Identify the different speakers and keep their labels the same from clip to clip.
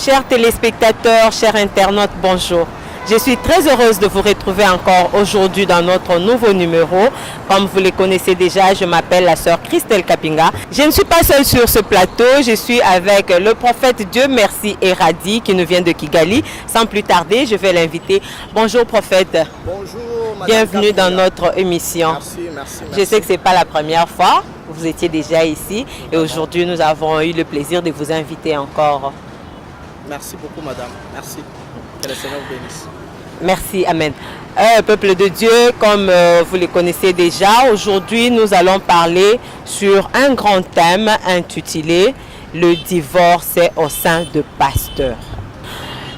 Speaker 1: Chers téléspectateurs, chers internautes, bonjour. Je suis très heureuse de vous retrouver encore aujourd'hui dans notre nouveau numéro. Comme vous les connaissez déjà, je m'appelle la sœur Christelle Kapinga. Je ne suis pas seule sur ce plateau, je suis avec le prophète Dieu merci Eradi qui nous vient de Kigali. Sans plus tarder, je vais l'inviter. Bonjour prophète.
Speaker 2: Bonjour madame.
Speaker 1: Bienvenue
Speaker 2: Kapinga.
Speaker 1: dans notre émission.
Speaker 2: Merci.
Speaker 1: Je sais que ce n'est pas la première fois, vous étiez déjà ici et aujourd'hui nous avons eu le plaisir de vous inviter encore.
Speaker 2: Merci beaucoup madame, merci. Que le Seigneur vous bénisse.
Speaker 1: Merci, Amen. Peuple de Dieu, comme vous les connaissez déjà, aujourd'hui nous allons parler sur un grand thème intitulé « Le divorce au sein de pasteurs ».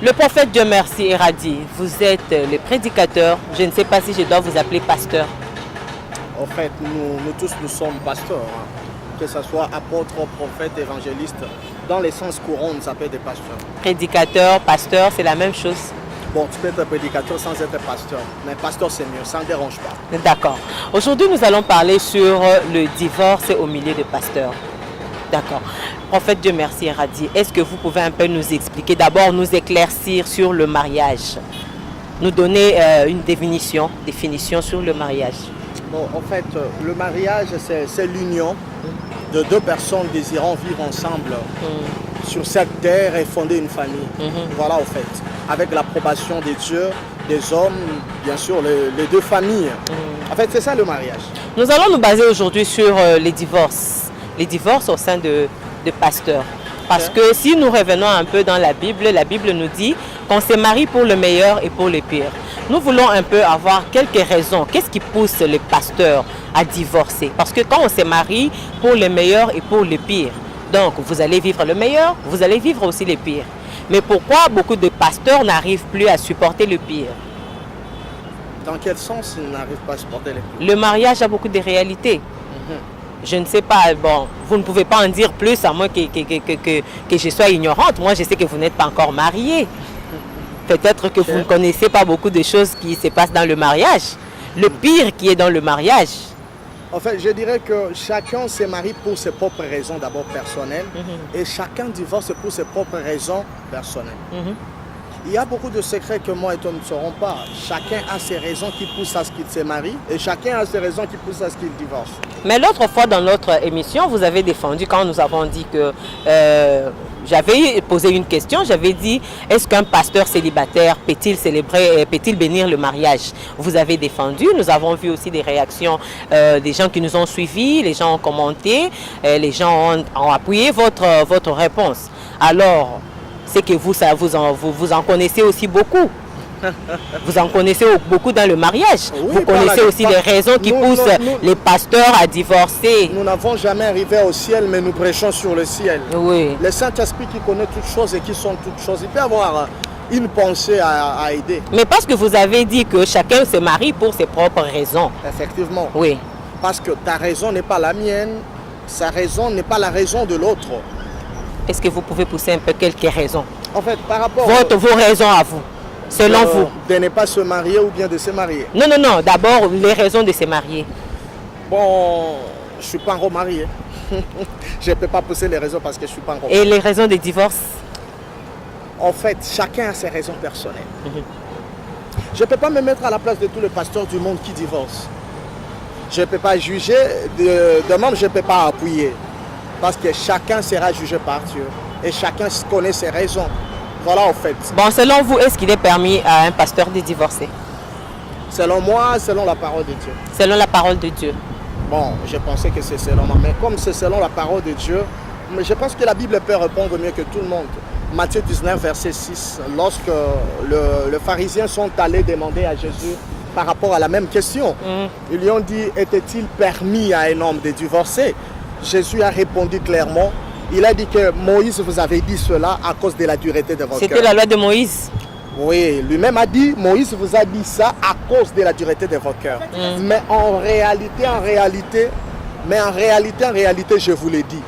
Speaker 1: Le prophète Dieu merci Eradi, vous êtes le prédicateur, je ne sais pas si je dois vous appeler pasteur.
Speaker 2: En fait, nous tous nous sommes pasteurs, hein. Que ce soit apôtres, prophètes, évangélistes. Dans les sens courants, on nous appelle des pasteurs.
Speaker 1: Prédicateur, pasteur, c'est la même chose.
Speaker 2: Bon, tu peux être prédicateur sans être pasteur, mais pasteur c'est mieux, ça ne dérange pas.
Speaker 1: D'accord. Aujourd'hui, nous allons parler sur le divorce au milieu de pasteurs. D'accord. Prophète Dieu merci Eradi, est-ce que vous pouvez un peu nous expliquer, d'abord nous éclaircir sur le mariage, nous donner une définition sur le mariage?
Speaker 2: Bon, en fait, le mariage, c'est l'union de deux personnes désirant vivre ensemble sur cette terre et fonder une famille. Voilà, en fait, avec l'approbation des dieux, des hommes, bien sûr, les deux familles. En fait, c'est ça le mariage. Nous
Speaker 1: allons nous baser aujourd'hui sur les divorces au sein de pasteurs. Parce que si nous revenons un peu dans la Bible nous dit qu'on se marie pour le meilleur et pour le pire. Nous voulons un peu avoir quelques raisons. Qu'est-ce qui pousse les pasteurs à divorcer? Parce que quand on se marie pour le meilleur et pour le pire, donc vous allez vivre le meilleur, vous allez vivre aussi le pire. Mais pourquoi beaucoup de pasteurs n'arrivent plus à supporter le pire?
Speaker 2: Dans quel sens ils n'arrivent pas à supporter le pire?
Speaker 1: Le mariage a beaucoup de réalités. Je ne sais pas, bon, vous ne pouvez pas en dire plus à moins que je sois ignorante. Moi, je sais que vous n'êtes pas encore marié. Peut-être que vous ne connaissez pas beaucoup de choses qui se passent dans le mariage. Le pire qui est dans le mariage.
Speaker 2: En fait, je dirais que chacun se marie pour ses propres raisons d'abord personnelles et chacun divorce pour ses propres raisons personnelles. Il y a beaucoup de secrets que moi et toi ne saurons pas. Chacun a ses raisons qui poussent à ce qu'il se marie et chacun a ses raisons qui poussent à ce qu'il divorce.
Speaker 1: Mais l'autre fois dans notre émission, vous avez défendu quand nous avons dit que... j'avais posé une question, j'avais dit, est-ce qu'un pasteur célibataire peut-il bénir le mariage? Vous avez défendu, nous avons vu aussi des réactions des gens qui nous ont suivis, les gens ont commenté, les gens ont appuyé votre réponse. Alors, c'est que vous en connaissez aussi beaucoup. Vous en connaissez beaucoup dans le mariage. Oui, vous connaissez aussi les raisons qui poussent les pasteurs à divorcer.
Speaker 2: Nous n'avons jamais arrivé au ciel, mais nous prêchons sur le ciel.
Speaker 1: Oui.
Speaker 2: Le Saint-Esprit qui connaît toutes choses et qui sont toutes choses, il peut avoir une pensée à aider.
Speaker 1: Mais parce que vous avez dit que chacun se marie pour ses propres raisons.
Speaker 2: Effectivement.
Speaker 1: Oui.
Speaker 2: Parce que ta raison n'est pas la mienne, sa raison n'est pas la raison de l'autre.
Speaker 1: Est-ce que vous pouvez pousser un peu quelques raisons?
Speaker 2: En fait, par rapport
Speaker 1: vos raisons à vous, selon vous.
Speaker 2: De ne pas se marier ou bien de se marier?
Speaker 1: Non. D'abord, les raisons de se marier.
Speaker 2: Bon, je ne suis pas encore marié. Je ne peux pas pousser les raisons parce que je ne suis pas encore marié.
Speaker 1: Et les raisons de divorce?
Speaker 2: En fait, chacun a ses raisons personnelles. Je ne peux pas me mettre à la place de tous les pasteurs du monde qui divorcent. Je ne peux pas juger, de même je ne peux pas appuyer. Parce que chacun sera jugé par Dieu. Et chacun connaît ses raisons. Voilà en fait.
Speaker 1: Bon, selon vous, est-ce qu'il est permis à un pasteur de divorcer?
Speaker 2: Selon moi, selon la parole de Dieu.
Speaker 1: Selon la parole de Dieu.
Speaker 2: Bon, je pensais que c'est selon moi. Mais comme c'est selon la parole de Dieu, je pense que la Bible peut répondre mieux que tout le monde. Matthieu 19, verset 6. Lorsque les pharisiens sont allés demander à Jésus par rapport à la même question, ils lui ont dit, était-il permis à un homme de divorcer? Jésus a répondu clairement. Il a dit que Moïse vous avait dit cela à cause de la dureté de votre cœur.
Speaker 1: C'était la loi de Moïse.
Speaker 2: Oui, lui-même a dit, Moïse vous a dit ça à cause de la dureté de votre cœur. Mais en réalité, je vous l'ai dit.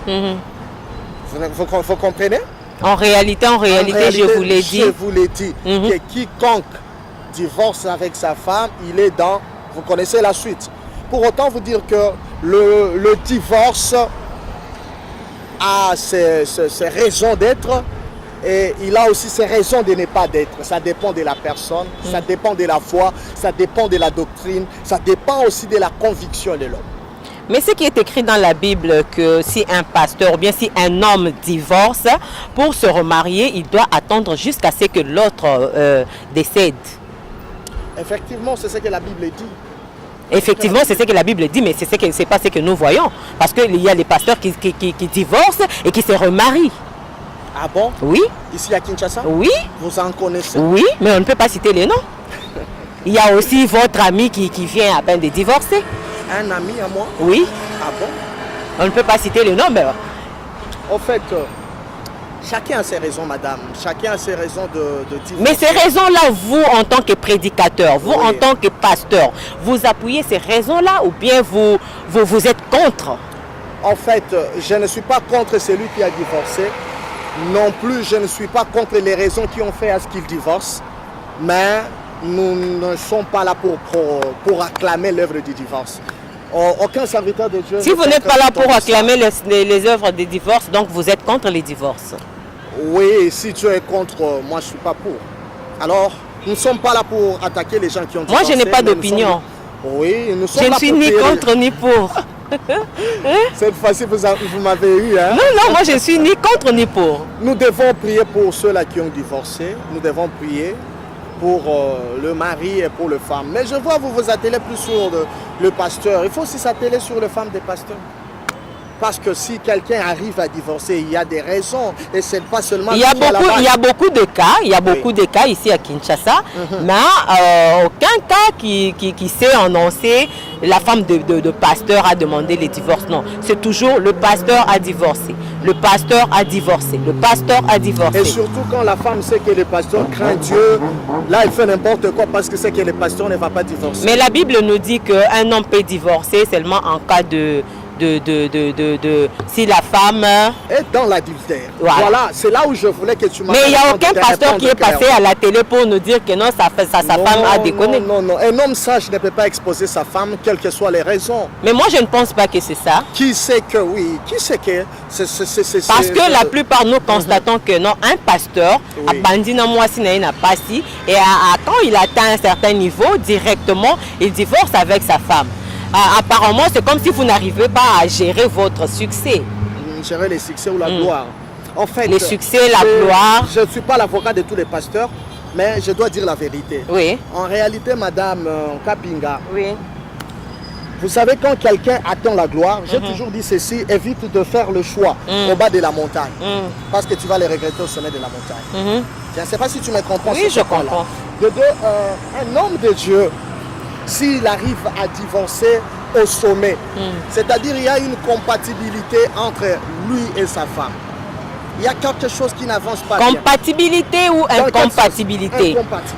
Speaker 2: Vous comprenez?
Speaker 1: En réalité, je vous l'ai dit.
Speaker 2: Je vous l'ai dit que quiconque divorce avec sa femme, il est dans... Vous connaissez la suite. Pour autant vous dire que le divorce a ses raisons d'être Et il a aussi ses raisons de ne pas d'être. Ça dépend de la personne, ça dépend de la foi, ça dépend de la doctrine, ça dépend aussi de la conviction de l'homme.
Speaker 1: Mais ce qui est écrit dans la Bible, que si un pasteur ou bien si un homme divorce, pour se remarier, il doit attendre jusqu'à ce que l'autre décède.
Speaker 2: Effectivement, c'est ce que la Bible dit.
Speaker 1: Effectivement, c'est ce que la Bible dit, mais c'est pas ce que nous voyons. Parce qu'il y a des pasteurs qui divorcent et qui se remarient.
Speaker 2: Ah bon?
Speaker 1: Oui.
Speaker 2: Ici à Kinshasa?
Speaker 1: Oui.
Speaker 2: Vous en connaissez?
Speaker 1: Oui, mais on ne peut pas citer les noms. Il y a aussi votre ami qui vient à peine de divorcer.
Speaker 2: Un ami à moi?
Speaker 1: Oui.
Speaker 2: Ah bon?
Speaker 1: On ne peut pas citer les noms, mais...
Speaker 2: En fait, chacun a ses raisons, madame. Chacun a ses raisons de divorcer.
Speaker 1: Mais ces raisons-là, vous, en tant que prédicateur, vous, en tant que pasteur, vous appuyez ces raisons-là ou bien vous êtes contre?
Speaker 2: En fait, je ne suis pas contre celui qui a divorcé. Non plus, je ne suis pas contre les raisons qui ont fait à ce qu'il divorce. Mais nous ne sommes pas là pour acclamer l'œuvre du divorce. Aucun serviteur de Dieu...
Speaker 1: Si vous n'êtes pas là pour acclamer les œuvres de divorce, donc vous êtes contre les divorces.
Speaker 2: Oui, si Dieu est contre, moi je ne suis pas pour. Alors, nous ne sommes pas là pour attaquer les gens qui ont divorcé.
Speaker 1: Moi, je n'ai pas d'opinion.
Speaker 2: Oui, nous sommes
Speaker 1: Je
Speaker 2: là
Speaker 1: ne suis
Speaker 2: pour
Speaker 1: ni
Speaker 2: prier.
Speaker 1: contre ni pour.
Speaker 2: Cette fois-ci, vous m'avez eu. Hein?
Speaker 1: Non, moi je suis ni contre ni pour.
Speaker 2: Nous devons prier pour ceux-là qui ont divorcé. Nous devons prier pour le mari et pour le femme. Mais je vois vous vous attelez plus sur le pasteur. Il faut aussi s'atteler sur les femmes des pasteurs. Parce que si quelqu'un arrive à divorcer, il y a des raisons. Et c'est pas seulement...
Speaker 1: Il y a beaucoup de cas, ici à Kinshasa, mais aucun cas qui s'est annoncé, la femme de pasteur a demandé le divorce. Non, c'est toujours le pasteur a divorcé. Le pasteur a divorcé. Le pasteur a divorcé.
Speaker 2: Et surtout quand la femme sait que le pasteur craint Dieu, là il fait n'importe quoi parce que c'est que le pasteur ne va pas divorcer.
Speaker 1: Mais la Bible nous dit qu'un homme peut divorcer seulement en cas si la femme
Speaker 2: est dans l'adultère.
Speaker 1: Voilà,
Speaker 2: c'est là où je voulais que tu m'as...
Speaker 1: Mais il n'y a aucun pasteur qui est passé à la télé pour nous dire que non, sa femme a déconné.
Speaker 2: Non. Un homme sage ne peut pas exposer sa femme, quelles que soient les raisons.
Speaker 1: Mais moi, je ne pense pas que c'est ça.
Speaker 2: Qui sait que oui? Qui sait que...
Speaker 1: Parce que la plupart, nous constatons que non, un pasteur, à Bandina Moissi n'a pas si, et quand il atteint un certain niveau, directement, il divorce avec sa femme. Apparemment, c'est comme si vous n'arrivez pas à gérer votre succès.
Speaker 2: Gérer les succès ou la gloire. En fait,
Speaker 1: les succès, la gloire.
Speaker 2: Je ne suis pas l'avocat de tous les pasteurs, mais je dois dire la vérité.
Speaker 1: Oui.
Speaker 2: En réalité, madame Kapinga,
Speaker 1: oui.
Speaker 2: Vous savez, quand quelqu'un atteint la gloire, j'ai toujours dit ceci, évite de faire le choix au bas de la montagne. Parce que tu vas les regretter au sommet de la montagne. Je ne sais pas si tu me comprends.
Speaker 1: Oui, je comprends.
Speaker 2: De deux, un homme de Dieu, s'il arrive à divorcer au sommet, c'est-à-dire il y a une compatibilité entre lui et sa femme. Il y a quelque chose qui n'avance pas bien.
Speaker 1: Compatibilité ou incompatibilité?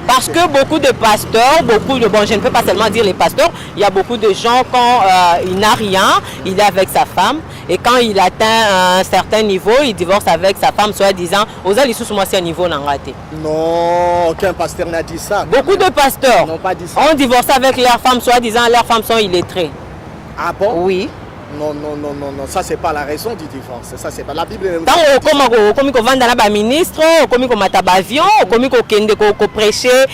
Speaker 1: Parce que beaucoup de pasteurs, bon, je ne peux pas seulement dire les pasteurs, il y a beaucoup de gens quand il n'a rien, il est avec sa femme, et quand il atteint un certain niveau, il divorce avec sa femme, soi-disant, aux alissous moi c'est un niveau n'a raté.
Speaker 2: Non, aucun pasteur n'a dit ça.
Speaker 1: Beaucoup de pasteurs
Speaker 2: n'ont pas dit ça.
Speaker 1: Ont divorcé avec leurs femmes, soi-disant, leurs femmes sont illettrées.
Speaker 2: Ah bon?
Speaker 1: Oui.
Speaker 2: Non, ça c'est pas la raison du divorce, ça c'est pas la Bible.
Speaker 1: Tant comme on vendre na ministre, comme on mata avion, comme on kende ko prêcher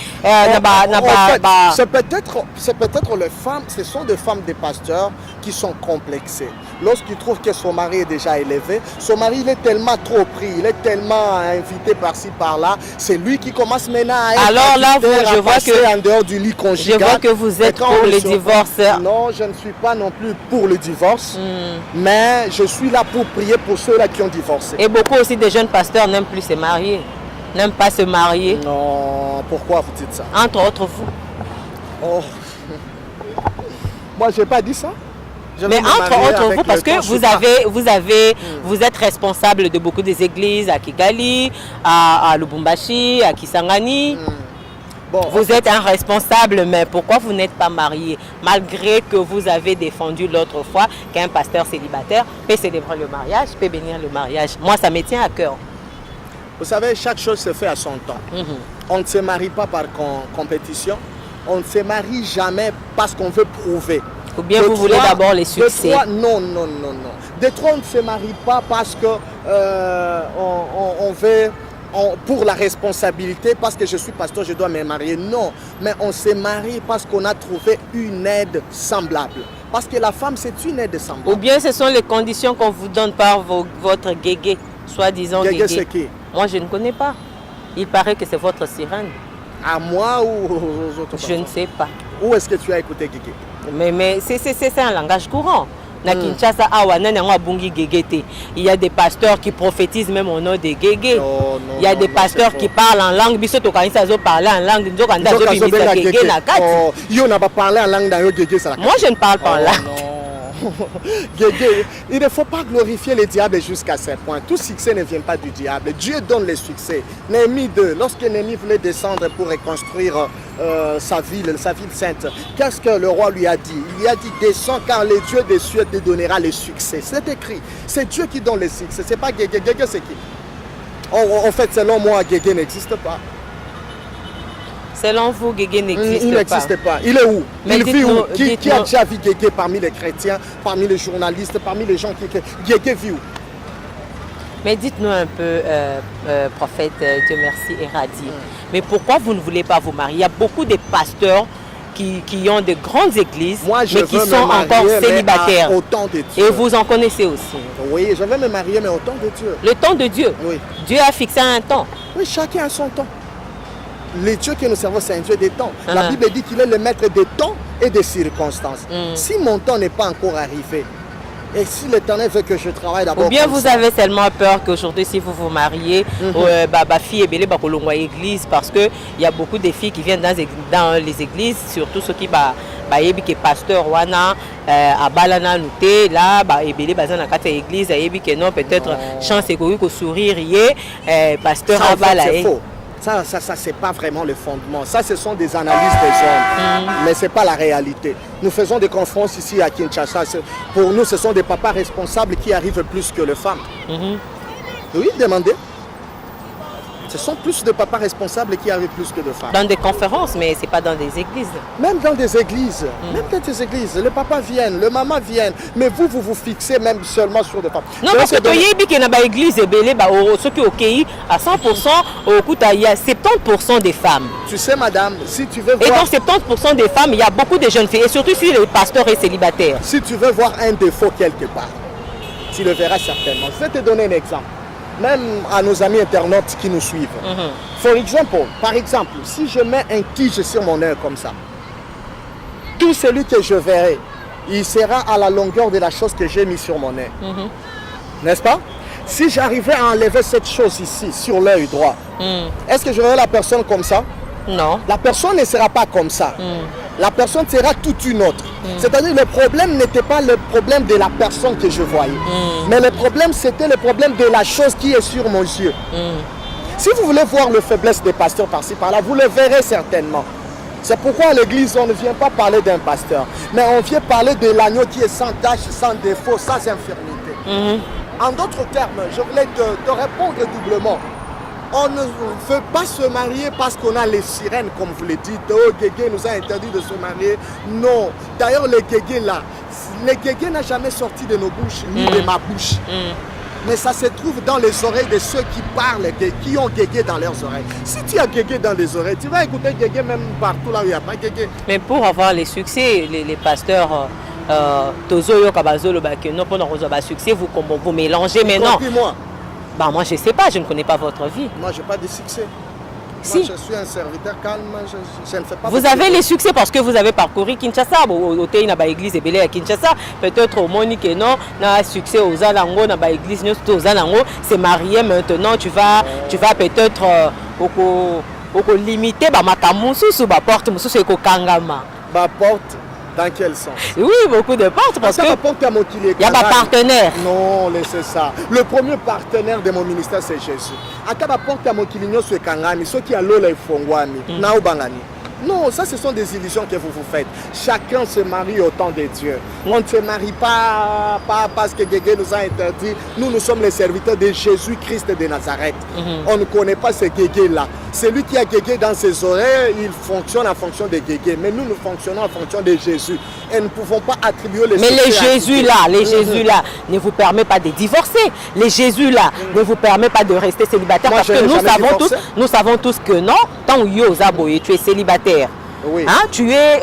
Speaker 2: c'est peut-être les femmes, ce sont des femmes des pasteurs qui sont complexées. Lorsqu'ils trouvent que son mari est déjà élevé, son mari il est tellement trop pris, il est tellement invité par-ci par-là, c'est lui qui commence maintenant à être
Speaker 1: alors là je vois que
Speaker 2: en dehors du lit conjugal.
Speaker 1: Je vois que vous êtes pour les divorces.
Speaker 2: Non, je ne suis pas non plus pour le divorce. Mais je suis là pour prier pour ceux-là qui ont divorcé.
Speaker 1: Et beaucoup aussi de jeunes pasteurs n'aiment plus se marier, n'aiment pas se marier.
Speaker 2: Non, pourquoi vous dites ça?
Speaker 1: Entre autres vous.
Speaker 2: Oh. Moi, je n'ai pas dit ça.
Speaker 1: Mais entre autres vous, parce que vous êtes responsable de beaucoup des églises à Kigali, à Lubumbashi, à Kisangani. Bon, vous êtes un responsable, mais pourquoi vous n'êtes pas marié? Malgré que vous avez défendu l'autre fois qu'un pasteur célibataire peut célébrer le mariage, peut bénir le mariage. Moi, ça me tient à cœur.
Speaker 2: Vous savez, chaque chose se fait à son temps. On ne se marie pas par compétition. On ne se marie jamais parce qu'on veut prouver.
Speaker 1: Ou bien vous voulez d'abord les succès.
Speaker 2: Non. De trois, on ne se marie pas parce que on veut pour la responsabilité, parce que je suis pasteur, je dois me marier. Non, mais on s'est marié parce qu'on a trouvé une aide semblable. Parce que la femme, c'est une aide semblable.
Speaker 1: Ou bien ce sont les conditions qu'on vous donne par votre guégué, soi-disant
Speaker 2: Guégué,
Speaker 1: guégué.
Speaker 2: c'est qui?
Speaker 1: Moi, je ne connais pas. Il paraît que c'est votre sirène.
Speaker 2: À moi ou aux autres
Speaker 1: Je
Speaker 2: personnes?
Speaker 1: ne sais pas.
Speaker 2: Où est-ce que tu as écouté Guégué?
Speaker 1: Mais c'est un langage courant. Na Kinshasa, il y a des pasteurs qui prophétisent même au nom des guégués.
Speaker 2: Non,
Speaker 1: Il y a des pasteurs qui parlent en langue. Biso to kanisa zo parler en langue. Nzo kanda zo bimisa guégué na kati.
Speaker 2: Yo n'a pas parlé en langue dans Guégué, ça.
Speaker 1: Moi, je ne parle pas en langue.
Speaker 2: Non. Guégué, il ne faut pas glorifier le diable jusqu'à ce point. Tout succès ne vient pas du diable. Dieu donne le succès. Néhémie 2, lorsque Néhémie voulait descendre pour reconstruire sa ville sainte, qu'est-ce que le roi lui a dit? Il lui a dit, descends car le Dieu des cieux te donnera le succès. C'est écrit. C'est Dieu qui donne le succès. C'est pas Guégué. Guégué, c'est qui? En fait, selon moi, Guégué n'existe pas.
Speaker 1: Selon vous, Guégué n'existe pas.
Speaker 2: Il n'existe pas. Il est où?
Speaker 1: Mais
Speaker 2: il vit où? Qui a
Speaker 1: dites-nous.
Speaker 2: déjà vu Guégué parmi les chrétiens, parmi les journalistes, parmi les gens qui... Guégué vit où?
Speaker 1: Mais dites-nous un peu, prophète, Dieu merci, Eradi. Mais pourquoi vous ne voulez pas vous marier? Il y a beaucoup de pasteurs qui ont de grandes églises,
Speaker 2: Moi, je
Speaker 1: mais qui
Speaker 2: veux
Speaker 1: sont
Speaker 2: me marier,
Speaker 1: encore
Speaker 2: mais
Speaker 1: célibataires.
Speaker 2: au temps de Dieu.
Speaker 1: Et vous en connaissez aussi.
Speaker 2: Oui, je veux me marier, mais au temps de Dieu.
Speaker 1: Le temps de Dieu.
Speaker 2: Oui.
Speaker 1: Dieu a fixé un temps.
Speaker 2: Oui, chacun a son temps. Le Dieu que nous servons, c'est un Dieu des temps. La
Speaker 1: Ah.
Speaker 2: Bible dit qu'il est le maître des temps et des circonstances. Si mon temps n'est pas encore arrivé, et si l'Éternel veut que je travaille d'abord.
Speaker 1: Ou bien
Speaker 2: comme
Speaker 1: vous
Speaker 2: ça,
Speaker 1: avez seulement peur qu'aujourd'hui, si vous vous mariez, fille et belé bakolongwa église, parce qu'il y a beaucoup de filles qui viennent dans les églises, surtout ceux qui yebi ke pasteur wana abalana nuté là et belé bazana kata église yebi ke non peut-être chance ekoki ko sourire yé pasteur
Speaker 2: ça, en fait,
Speaker 1: abala
Speaker 2: c'est faux. Ça c'est pas vraiment le fondement. Ça, ce sont des analyses des hommes. Mais ce n'est pas la réalité. Nous faisons des conférences ici à Kinshasa. Pour nous, ce sont des papas responsables qui arrivent plus que les femmes. Oui, demandez. Ce sont plus de papas responsables qui arrivent plus que de femmes.
Speaker 1: Dans des conférences, mais ce n'est pas dans des églises.
Speaker 2: Même dans des églises. Même dans des églises. Les papas viennent, les mamans viennent. Mais vous vous fixez même seulement sur des femmes.
Speaker 1: Non, parce que tu as dit dans l'église, ceux qui ont à 100%, il y a 70% des femmes.
Speaker 2: Tu sais, madame, si tu veux
Speaker 1: Et
Speaker 2: voir...
Speaker 1: dans 70% des femmes, il y a beaucoup de jeunes filles. Et surtout si le pasteur est célibataire.
Speaker 2: Si tu veux voir un défaut quelque part, tu le verras certainement. Je vais te donner un exemple. Même à nos amis internautes qui nous suivent. Par exemple, si je mets un tige sur mon œil comme ça, tout celui que je verrai, il sera à la longueur de la chose que j'ai mis sur mon œil. N'est-ce pas? Si j'arrivais à enlever cette chose ici, sur l'œil droit, est-ce que je verrai la personne comme ça?
Speaker 1: Non.
Speaker 2: La personne ne sera pas comme ça. La personne sera toute une autre. C'est-à-dire le problème n'était pas le problème de la personne que je voyais. Mais le problème, c'était le problème de la chose qui est sur mon yeux. Si vous voulez voir la faiblesse des pasteurs par-ci, par-là, vous le verrez certainement. C'est pourquoi à l'église, on ne vient pas parler d'un pasteur. Mais on vient parler de l'agneau qui est sans tache, sans défaut, sans infirmité. En d'autres termes, je voulais te répondre doublement. On ne veut pas se marier parce qu'on a les sirènes, comme vous le dites. Oh, Guégué nous a interdit de se marier. Non. D'ailleurs, les Guégués là, les Guégués n'ont jamais sorti de nos bouches, ni de ma bouche. Mais ça se trouve dans les oreilles de ceux qui parlent, qui ont Guégué dans leurs oreilles. Si tu as Guégué dans les oreilles, tu vas écouter Guégué même partout là où il n'y a pas Guégué.
Speaker 1: Mais pour avoir les succès, les pasteurs, Tozo Kabazolo, non, pour avoir succès, vous mélangez, mais non.
Speaker 2: Moi.
Speaker 1: Bah, moi, je ne sais pas, je ne connais pas votre vie.
Speaker 2: Moi, je n'ai pas de succès.
Speaker 1: Si.
Speaker 2: Moi, je suis un serviteur calme, je ne fais pas...
Speaker 1: Vous avez les succès parce que vous avez parcouru Kinshasa, au Tei na ba église belé à Kinshasa, peut-être au Monique non, na succès aux Alango na ba église aux Alango, c'est marié maintenant, tu vas peut-être au limiter ba makamusu sous ba porte mususu eko kangama.
Speaker 2: Ba porte dans quel sens?
Speaker 1: Oui, beaucoup de portes parce que il y a pas partenaire.
Speaker 2: Non, laissez ça. Le premier partenaire de mon ministère c'est Jésus. Akaba porte à Mokilinyo sur Kangami, ceux qui a l'eau et Fongwami, Nao Bangani. Non, ça ce sont des illusions que vous vous faites. Chacun se marie au temps de Dieu. On ne se marie pas parce que Guégué nous a interdit. Nous sommes les serviteurs de Jésus-Christ de Nazareth. On ne connaît pas ce Guégué là. Celui qui a guégué dans ses oreilles, il fonctionne en fonction des guégués. Mais nous, nous fonctionnons en fonction de Jésus. Et nous ne pouvons pas attribuer les
Speaker 1: Mais les Jésus-là ne vous permet pas de divorcer. Les Jésus-là ne vous permet pas de rester célibataire.
Speaker 2: Moi,
Speaker 1: parce que nous savons tous que non, tant que tu es célibataire.
Speaker 2: Oui.
Speaker 1: Hein, tu es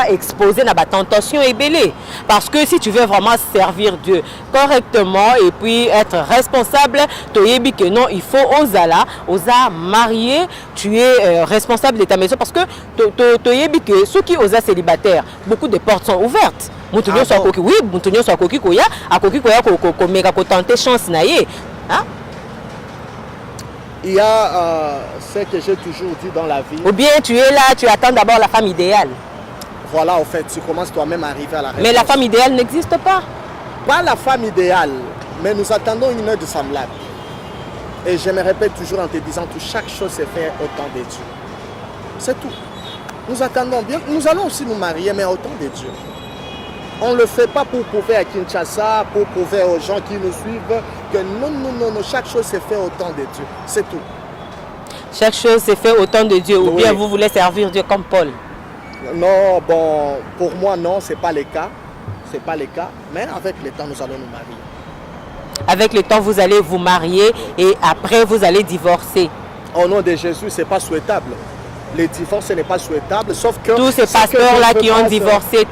Speaker 1: exposé à la tentation et belé. Parce que si tu veux vraiment servir Dieu correctement et puis être responsable, que non, il faut osa marier, tu es responsable de ta maison. Parce que ceux qui osent célibataire, beaucoup de portes sont ouvertes.
Speaker 2: Il y a ce que j'ai toujours dit dans la vie.
Speaker 1: Ou bien tu es là, tu attends d'abord la femme idéale.
Speaker 2: Voilà, en fait, tu commences toi-même à arriver à la réponse.
Speaker 1: Mais la femme idéale n'existe pas.
Speaker 2: Pas la femme idéale, mais nous attendons une heure de semblable. Et je me répète toujours en te disant que chaque chose se fait au temps de Dieu. C'est tout. Nous attendons bien. Nous allons aussi nous marier, mais au temps de Dieu. On ne le fait pas pour prouver à Kinshasa, pour prouver aux gens qui nous suivent que non, chaque chose se fait au temps de Dieu. C'est tout.
Speaker 1: Chaque chose se fait au temps de Dieu. Ou bien vous voulez servir Dieu comme Paul?
Speaker 2: Non, bon, pour moi, non, ce n'est pas le cas. Ce n'est pas le cas. Mais avec le temps, nous allons nous marier.
Speaker 1: Avec le temps, vous allez vous marier et après, vous allez divorcer.
Speaker 2: Au nom de Jésus, ce n'est pas souhaitable. Le divorce n'est pas souhaitable, sauf que...
Speaker 1: Tous ces pasteurs-là qui ont divorcé,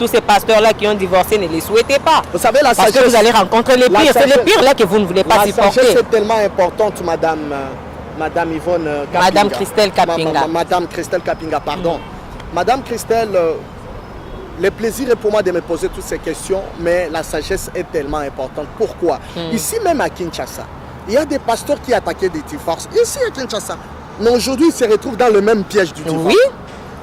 Speaker 1: ne les souhaitez pas.
Speaker 2: Vous savez, la sagesse...
Speaker 1: Parce que vous allez rencontrer les pires. C'est les pires là que vous ne voulez pas supporter.
Speaker 2: La sagesse est tellement importante, Madame Yvonne Kapinga.
Speaker 1: Madame Christelle Kapinga.
Speaker 2: Madame Christelle Kapinga, pardon. Madame Christelle, le plaisir est pour moi de me poser toutes ces questions, mais la sagesse est tellement importante. Pourquoi? Ici même à Kinshasa, il y a des pasteurs qui attaquaient des divorces. Ici à Kinshasa. Mais aujourd'hui, ils se retrouvent dans le même piège du divorce.
Speaker 1: Oui.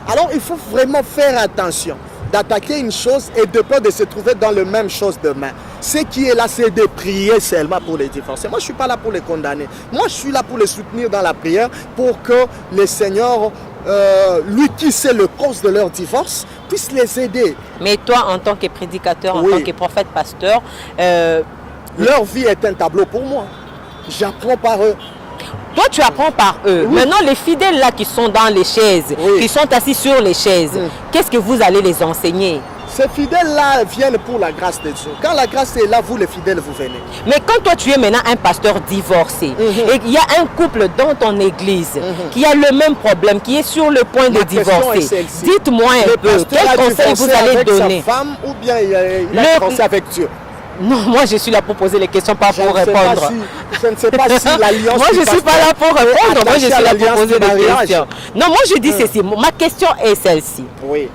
Speaker 2: Alors, il faut vraiment faire attention d'attaquer une chose et de peur de se trouver dans la même chose demain. Ce qui est là, c'est de prier seulement pour les divorcer. Moi, je ne suis pas là pour les condamner. Moi, je suis là pour les soutenir dans la prière pour que le Seigneur, lui qui sait le cause de leur divorce, puisse les aider.
Speaker 1: Mais toi, en tant que prédicateur, en tant que prophète, pasteur...
Speaker 2: leur vie est un tableau pour moi. J'apprends par eux.
Speaker 1: Toi, tu apprends par eux. Oui. Maintenant, les fidèles là qui sont dans les chaises, qui sont assis sur les chaises, qu'est-ce que vous allez les enseigner?
Speaker 2: Ces fidèles-là viennent pour la grâce de Dieu. Quand la grâce est là, vous les fidèles, vous venez.
Speaker 1: Mais quand toi, tu es maintenant un pasteur divorcé, et il y a un couple dans ton église qui a le même problème, qui est sur le point de divorcer, dites-moi un peu, quel conseil vous allez donner?
Speaker 2: Sa femme ou bien il a divorcé avec Dieu?
Speaker 1: Non, moi je suis là pour poser les questions, pas pour répondre.
Speaker 2: Je ne sais pas si l'alliance...
Speaker 1: Moi je ne suis pas là pour répondre, moi je suis là pour poser des questions. Non, moi je dis ceci, ma question est celle-ci.
Speaker 2: Oui.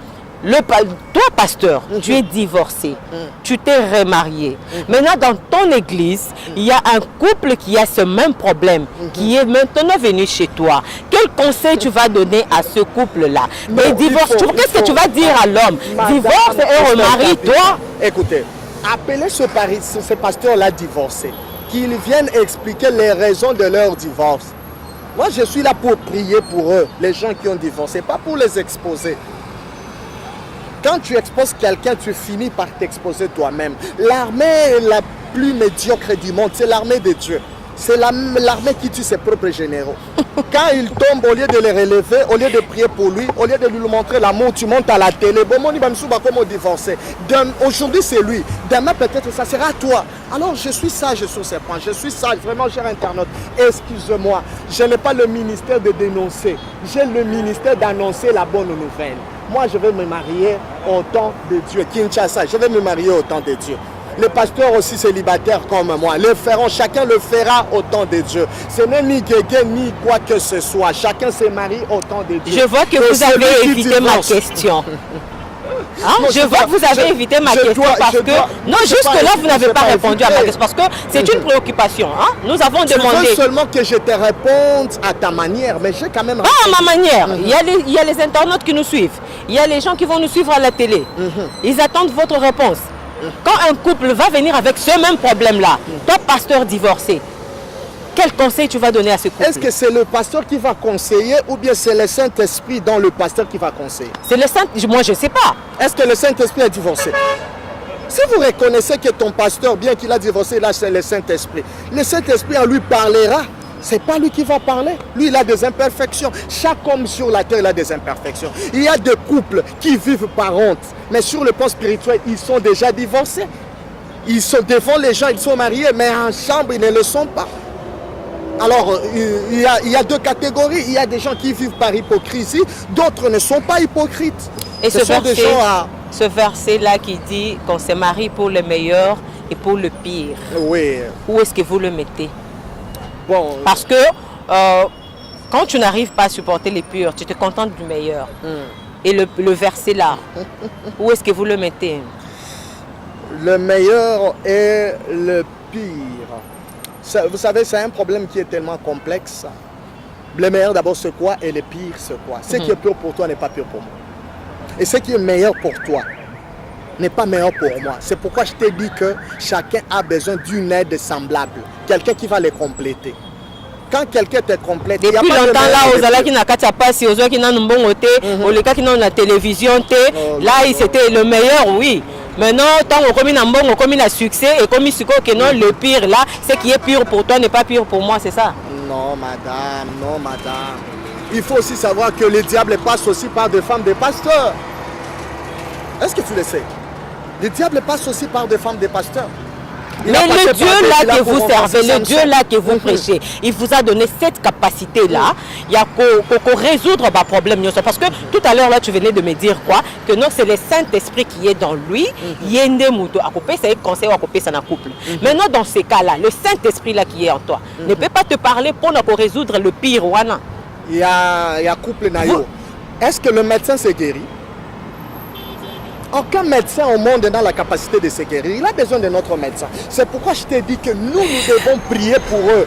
Speaker 1: Toi, pasteur, tu es divorcé, tu t'es remarié. Maintenant, dans ton église, il y a un couple qui a ce même problème, qui est maintenant venu chez toi. Quel conseil tu vas donner à ce couple-là? Mais divorce, qu'est-ce que tu vas dire à l'homme? Divorce et remarie-toi.
Speaker 2: Écoutez, appelez ce pasteur-là divorcé, qu'il vienne expliquer les raisons de leur divorce. Moi, je suis là pour prier pour eux, les gens qui ont divorcé, pas pour les exposer. Quand tu exposes quelqu'un, tu finis par t'exposer toi-même. L'armée la plus médiocre du monde, c'est l'armée de Dieu. C'est l'armée qui tue ses propres généraux. Quand il tombe, au lieu de les relever, au lieu de prier pour lui, au lieu de lui montrer l'amour, tu montes à la télé. Aujourd'hui, c'est lui. Demain, peut-être, ça sera toi. Alors, je suis sage sur ces points. Je suis sage, vraiment, cher internaute. Excuse-moi, je n'ai pas le ministère de dénoncer. J'ai le ministère d'annoncer la bonne nouvelle. Moi, je vais me marier au temps de Dieu. Kinshasa, je vais me marier au temps de Dieu. Les pasteurs aussi célibataires comme moi le feront, chacun le fera au temps de Dieu. Ce n'est ni guégué ni quoi que ce soit. Chacun se marie au temps de Dieu.
Speaker 1: Je vois que vous avez évité ma question. Hein? Non, je vois que vous avez évité ma question parce que... Non, jusque-là, vous n'avez pas répondu à ma question parce que c'est une préoccupation. Hein? Nous avons demandé...
Speaker 2: Je veux seulement que je te réponde à ta manière, mais j'ai quand même...
Speaker 1: Pas à ma manière. Il y a les internautes qui nous suivent. Il y a les gens qui vont nous suivre à la télé. Ils attendent votre réponse. Quand un couple va venir avec ce même problème-là, toi, pasteur divorcé, quel conseil tu vas donner à ce couple?
Speaker 2: Est-ce que c'est le pasteur qui va conseiller ou bien c'est le Saint-Esprit dans le pasteur qui va conseiller?
Speaker 1: C'est le Saint... Moi, je ne sais pas.
Speaker 2: Est-ce que le Saint-Esprit est divorcé? Si vous reconnaissez que ton pasteur, bien qu'il a divorcé, là, c'est le Saint-Esprit. Le Saint-Esprit en lui parlera. c'est pas lui qui va parler. Lui, il a des imperfections. Chaque homme sur la terre, il a des imperfections. Il y a des couples qui vivent par honte, mais sur le plan spirituel, ils sont déjà divorcés. Ils sont devant les gens, ils sont mariés, mais en chambre, ils ne le sont pas. Alors, il y a deux catégories. Il y a des gens qui vivent par hypocrisie, d'autres ne sont pas hypocrites.
Speaker 1: Et ce verset-là qui dit qu'on se marie pour le meilleur et pour le pire,
Speaker 2: oui.
Speaker 1: Où est-ce que vous le mettez?
Speaker 2: Bon,
Speaker 1: parce que quand tu n'arrives pas à supporter les purs, tu te contentes du meilleur. Et le verset là, où est-ce que vous le mettez?
Speaker 2: Le meilleur et le pire. Vous savez, c'est un problème qui est tellement complexe. Le meilleur d'abord c'est quoi et le pire c'est quoi? Ce qui est pur pour toi n'est pas pur pour moi. Et ce qui est meilleur pour toi n'est pas meilleur pour moi. C'est pourquoi je t'ai dit que chacun a besoin d'une aide semblable. Quelqu'un qui va les compléter. Quand quelqu'un te complète,
Speaker 1: depuis longtemps là, aux ala qui n'a qu'à passer, aux qui n'ont bon côté, aux les cas qui n'ont la télévision, là c'était le meilleur, oui. Maintenant, tant qu'on commis un bon, on commis un succès et commis ce que non, le pire là, ce qui est pur pour toi n'est pas pur pour moi, c'est ça?
Speaker 2: Non madame, non madame. Il faut aussi savoir que le diable passe aussi par des femmes, des pasteurs. Est-ce que tu le sais? Le diable passe aussi par des femmes, des pasteurs.
Speaker 1: Mais le Dieu là que vous servez, le Dieu là que vous prêchez, il vous a donné cette capacité-là, il y a qu'au résoudre vos problèmes. Parce que tout à l'heure là, tu venais de me dire quoi? Que non, c'est le Saint-Esprit qui est dans lui. Yende Mouto, à couper, c'est un conseil à couper, ça n'a couple. Maintenant, dans ces cas-là, le Saint-Esprit là qui est en toi ne peut pas te parler pour résoudre le pire.
Speaker 2: Il y a couple naïo. Est-ce que le médecin s'est guéri? Aucun médecin au monde n'a la capacité de se guérir. Il a besoin de notre médecin. C'est pourquoi je t'ai dit que nous devons prier pour eux.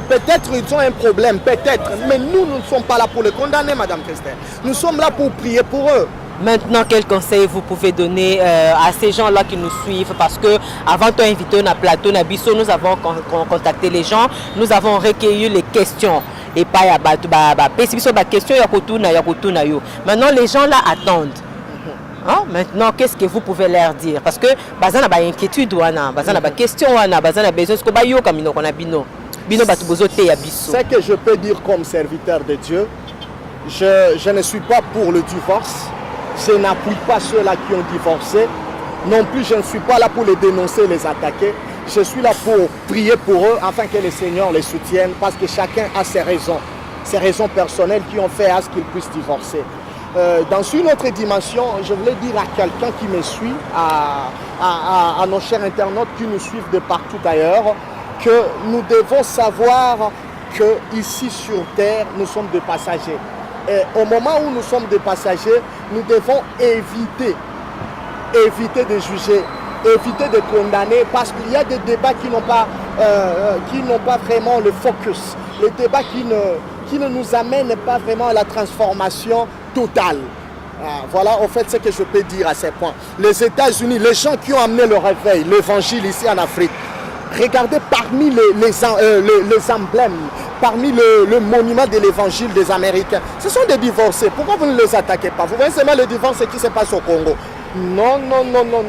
Speaker 2: Peut-être ils ont un problème, peut-être. Mais nous ne sommes pas là pour les condamner, Madame Christelle. Nous sommes là pour prier pour eux.
Speaker 1: Maintenant, quel conseil vous pouvez donner à ces gens-là qui nous suivent? Parce que avant d'inviter au plateau, nous avons contacté les gens, nous avons recueilli les questions. Et pas question. Maintenant, les gens là attendent. Hein? Maintenant, qu'est-ce que vous pouvez leur dire? Parce que bazana ba inquiétude wana, bazana ba question wana, bazana besoin ce que ba yo kamino kona bino. Bino batu bozote ya biso.
Speaker 2: Ce que je peux dire comme serviteur de Dieu, je ne suis pas pour le divorce. Je n'appuie pas ceux-là qui ont divorcé. Non plus, je ne suis pas là pour les dénoncer, les attaquer. Je suis là pour prier pour eux afin que le Seigneur les soutienne parce que chacun a ses raisons personnelles qui ont fait à ce qu'ils puissent divorcer. Dans une autre dimension, je voulais dire à quelqu'un qui me suit, à nos chers internautes qui nous suivent de partout ailleurs, que nous devons savoir que ici sur terre, nous sommes des passagers. Et au moment où nous sommes des passagers, nous devons éviter de juger, éviter de condamner, parce qu'il y a des débats qui n'ont pas vraiment le focus, les débats qui ne nous amènent pas vraiment à la transformation totale. Voilà en fait ce que je peux dire à ces points. Les États-Unis, les gens qui ont amené le réveil, l'évangile ici en Afrique, regardez parmi les emblèmes, parmi le monument de l'évangile des Américains, ce sont des divorcés. Pourquoi vous ne les attaquez pas? Vous voyez seulement le divorce qui se passe au Congo. Non,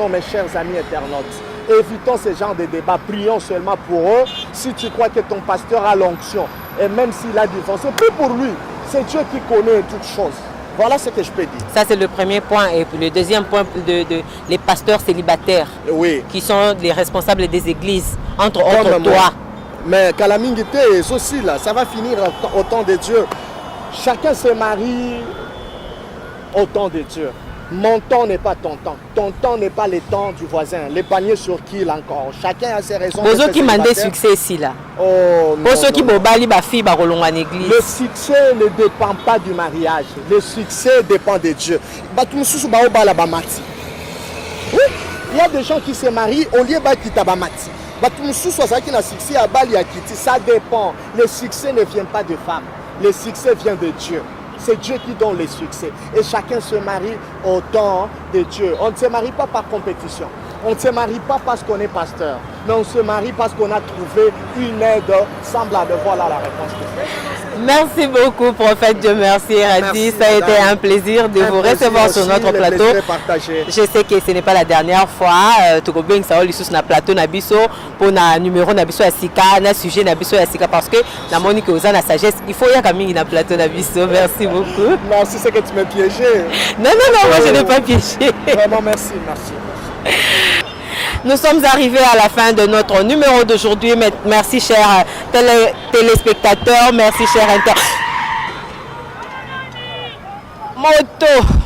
Speaker 2: mes chers amis internautes. Évitons ce genre de débats, prions seulement pour eux. Si tu crois que ton pasteur a l'onction, et même s'il a divorcé, plus pour lui, c'est Dieu qui connaît toutes choses. Voilà ce que je peux dire. Ça,
Speaker 1: c'est le premier point. Et le deuxième point, les pasteurs célibataires,
Speaker 2: oui,
Speaker 1: qui sont les responsables des églises, entre autres toi.
Speaker 2: Mais Kalamingité, aussi, là, ça va finir au temps de Dieu. Chacun se marie au temps de Dieu. Mon temps n'est pas ton temps. Ton temps n'est pas le temps du voisin. Les paniers sur qui il encore. Chacun a ses raisons.
Speaker 1: Pour ceux qui m'ont des succès ici là.
Speaker 2: Oh,
Speaker 1: pour ceux qui bobali ba fille ba rolong en église.
Speaker 2: Le succès ne dépend pas du mariage. Le succès dépend de Dieu. Oui, il y a des gens qui se marient au lieu de quitter Bamati. Ça dépend. Le succès ne vient pas de femmes. Le succès vient de Dieu. C'est Dieu qui donne le succès. Et chacun se marie au temps de Dieu. On ne se marie pas par compétition. On ne se marie pas parce qu'on est pasteur, mais on se marie parce qu'on a trouvé une aide semblable. Voilà la réponse.
Speaker 1: Merci beaucoup, prophète Dieu merci. Radis, ça a été un plaisir de vous recevoir sur notre plateau. Je sais que ce n'est pas la dernière fois. Togobeng Saol Lissus na plateau na biso pour na numéro na biso asika na sujet na biso asika parce que na monique aux na sagesse il faut y a na plateau na biso. Merci beaucoup.
Speaker 2: Non, si c'est que tu m'as piégé.
Speaker 1: Non, moi je n'ai pas piégé.
Speaker 2: Vraiment merci, merci.
Speaker 1: Nous sommes arrivés à la fin de notre numéro d'aujourd'hui. Merci chers téléspectateurs, merci chers Moto.